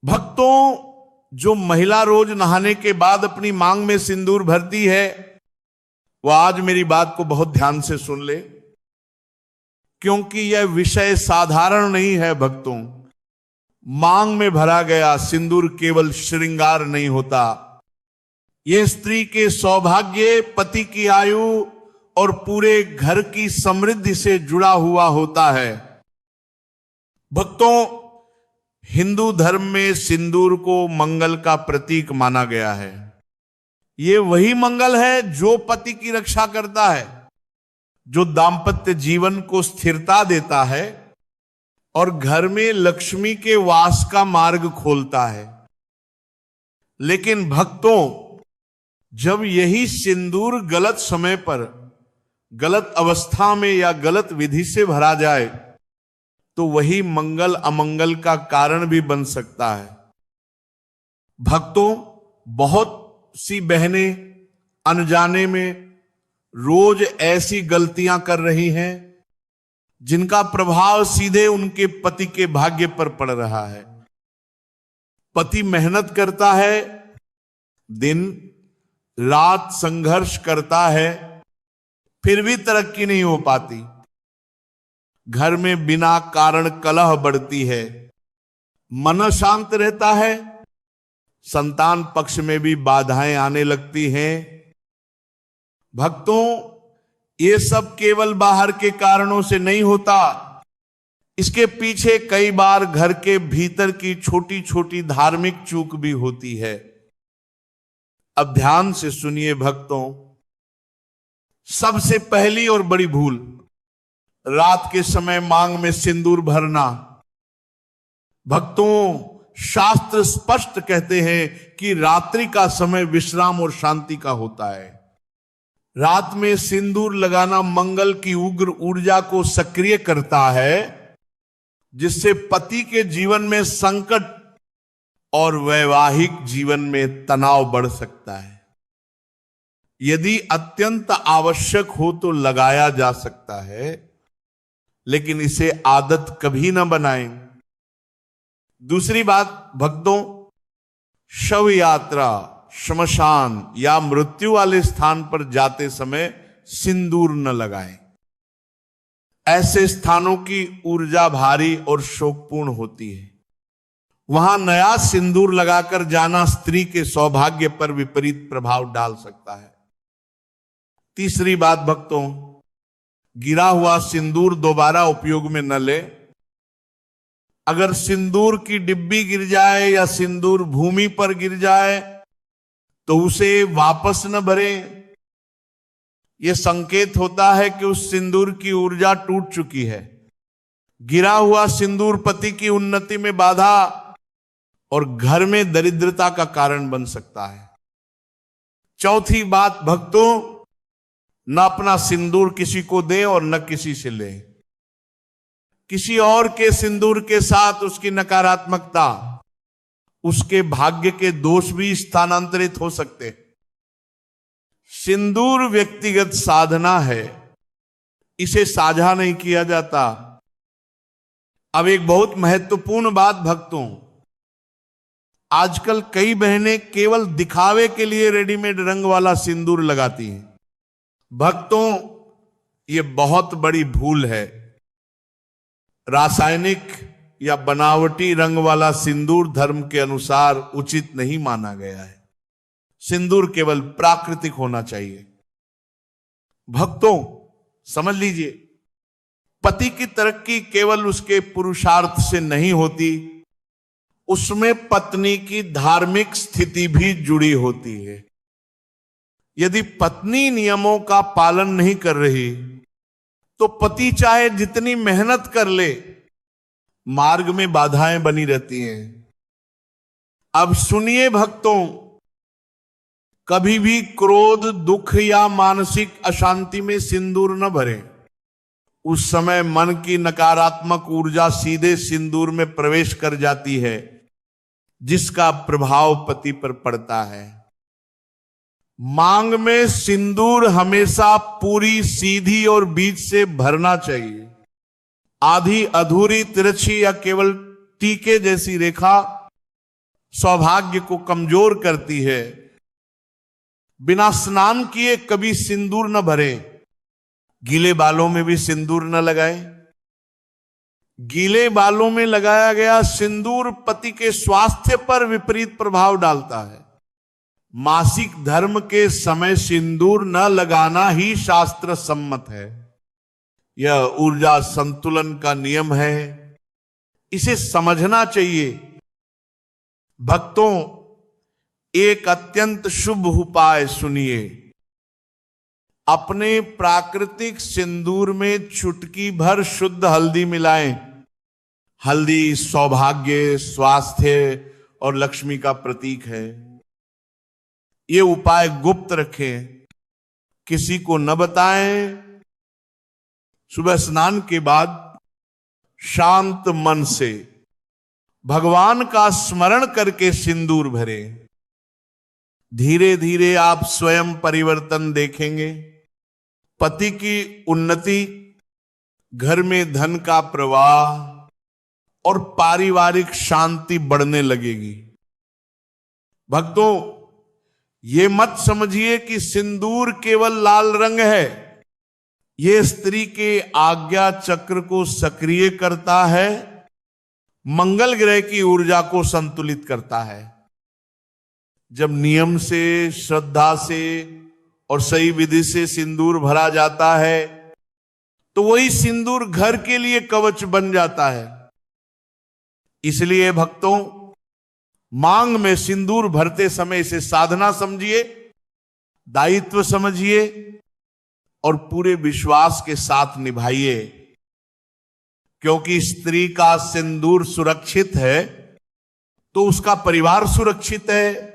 भक्तों, जो महिला रोज नहाने के बाद अपनी मांग में सिंदूर भरती है, वह आज मेरी बात को बहुत ध्यान से सुन ले, क्योंकि यह विषय साधारण नहीं है। भक्तों, मांग में भरा गया सिंदूर केवल श्रृंगार नहीं होता, यह स्त्री के सौभाग्य, पति की आयु और पूरे घर की समृद्धि से जुड़ा हुआ होता है। भक्तों, हिंदू धर्म में सिंदूर को मंगल का प्रतीक माना गया है। यह वही मंगल है जो पति की रक्षा करता है, जो दांपत्य जीवन को स्थिरता देता है और घर में लक्ष्मी के वास का मार्ग खोलता है। लेकिन भक्तों, जब यही सिंदूर गलत समय पर, गलत अवस्था में या गलत विधि से भरा जाए तो वही मंगल अमंगल का कारण भी बन सकता है। भक्तों, बहुत सी बहनें अनजाने में रोज ऐसी गलतियां कर रही हैं जिनका प्रभाव सीधे उनके पति के भाग्य पर पड़ रहा है। पति मेहनत करता है, दिन रात संघर्ष करता है, फिर भी तरक्की नहीं हो पाती। घर में बिना कारण कलह बढ़ती है, मन शांत रहता है, संतान पक्ष में भी बाधाएं आने लगती हैं। भक्तों, ये सब केवल बाहर के कारणों से नहीं होता, इसके पीछे कई बार घर के भीतर की छोटी छोटी धार्मिक चूक भी होती है। अब ध्यान से सुनिए भक्तों, सबसे पहली और बड़ी भूल, रात के समय मांग में सिंदूर भरना। भक्तों, शास्त्र स्पष्ट कहते हैं कि रात्रि का समय विश्राम और शांति का होता है। रात में सिंदूर लगाना मंगल की उग्र ऊर्जा को सक्रिय करता है, जिससे पति के जीवन में संकट और वैवाहिक जीवन में तनाव बढ़ सकता है। यदि अत्यंत आवश्यक हो तो लगाया जा सकता है, लेकिन इसे आदत कभी ना बनाएं। दूसरी बात भक्तों, शव यात्रा, श्मशान या मृत्यु वाले स्थान पर जाते समय सिंदूर न लगाएं। ऐसे स्थानों की ऊर्जा भारी और शोकपूर्ण होती है। वहां नया सिंदूर लगाकर जाना स्त्री के सौभाग्य पर विपरीत प्रभाव डाल सकता है। तीसरी बात भक्तों, गिरा हुआ सिंदूर दोबारा उपयोग में न ले। अगर सिंदूर की डिब्बी गिर जाए या सिंदूर भूमि पर गिर जाए तो उसे वापस न भरें। यह संकेत होता है कि उस सिंदूर की ऊर्जा टूट चुकी है। गिरा हुआ सिंदूर पति की उन्नति में बाधा और घर में दरिद्रता का कारण बन सकता है। चौथी बात भक्तों, न अपना सिंदूर किसी को दें और न किसी से लें। किसी और के सिंदूर के साथ उसकी नकारात्मकता, उसके भाग्य के दोष भी स्थानांतरित हो सकते हैं। सिंदूर व्यक्तिगत साधना है, इसे साझा नहीं किया जाता। अब एक बहुत महत्वपूर्ण बात भक्तों, आजकल कई बहनें केवल दिखावे के लिए रेडीमेड रंग वाला सिंदूर लगाती हैं। भक्तों, यह बहुत बड़ी भूल है। रासायनिक या बनावटी रंग वाला सिंदूर धर्म के अनुसार उचित नहीं माना गया है। सिंदूर केवल प्राकृतिक होना चाहिए। भक्तों, समझ लीजिए, पति की तरक्की केवल उसके पुरुषार्थ से नहीं होती, उसमें पत्नी की धार्मिक स्थिति भी जुड़ी होती है। यदि पत्नी नियमों का पालन नहीं कर रही तो पति चाहे जितनी मेहनत कर ले, मार्ग में बाधाएं बनी रहती हैं। अब सुनिए भक्तों, कभी भी क्रोध, दुख या मानसिक अशांति में सिंदूर न भरें। उस समय मन की नकारात्मक ऊर्जा सीधे सिंदूर में प्रवेश कर जाती है, जिसका प्रभाव पति पर पड़ता है। मांग में सिंदूर हमेशा पूरी, सीधी और बीच से भरना चाहिए। आधी, अधूरी, तिरछी या केवल टीके जैसी रेखा सौभाग्य को कमजोर करती है। बिना स्नान किए कभी सिंदूर न भरे, गीले बालों में भी सिंदूर न लगाए। गीले बालों में लगाया गया सिंदूर पति के स्वास्थ्य पर विपरीत प्रभाव डालता है। मासिक धर्म के समय सिंदूर न लगाना ही शास्त्र सम्मत है। यह ऊर्जा संतुलन का नियम है, इसे समझना चाहिए। भक्तों, एक अत्यंत शुभ उपाय सुनिए। अपने प्राकृतिक सिंदूर में चुटकी भर शुद्ध हल्दी मिलाएं। हल्दी सौभाग्य, स्वास्थ्य और लक्ष्मी का प्रतीक है। ये उपाय गुप्त रखें, किसी को न बताएं। सुबह स्नान के बाद शांत मन से भगवान का स्मरण करके सिंदूर भरें। धीरे धीरे आप स्वयं परिवर्तन देखेंगे। पति की उन्नति, घर में धन का प्रवाह और पारिवारिक शांति बढ़ने लगेगी। भक्तों, ये मत समझिए कि सिंदूर केवल लाल रंग है। ये स्त्री के आज्ञा चक्र को सक्रिय करता है, मंगल ग्रह की ऊर्जा को संतुलित करता है। जब नियम से, श्रद्धा से और सही विधि से सिंदूर भरा जाता है तो वही सिंदूर घर के लिए कवच बन जाता है। इसलिए भक्तों, मांग में सिंदूर भरते समय इसे साधना समझिए, दायित्व समझिए और पूरे विश्वास के साथ निभाइए। क्योंकि स्त्री का सिंदूर सुरक्षित है तो उसका परिवार सुरक्षित है,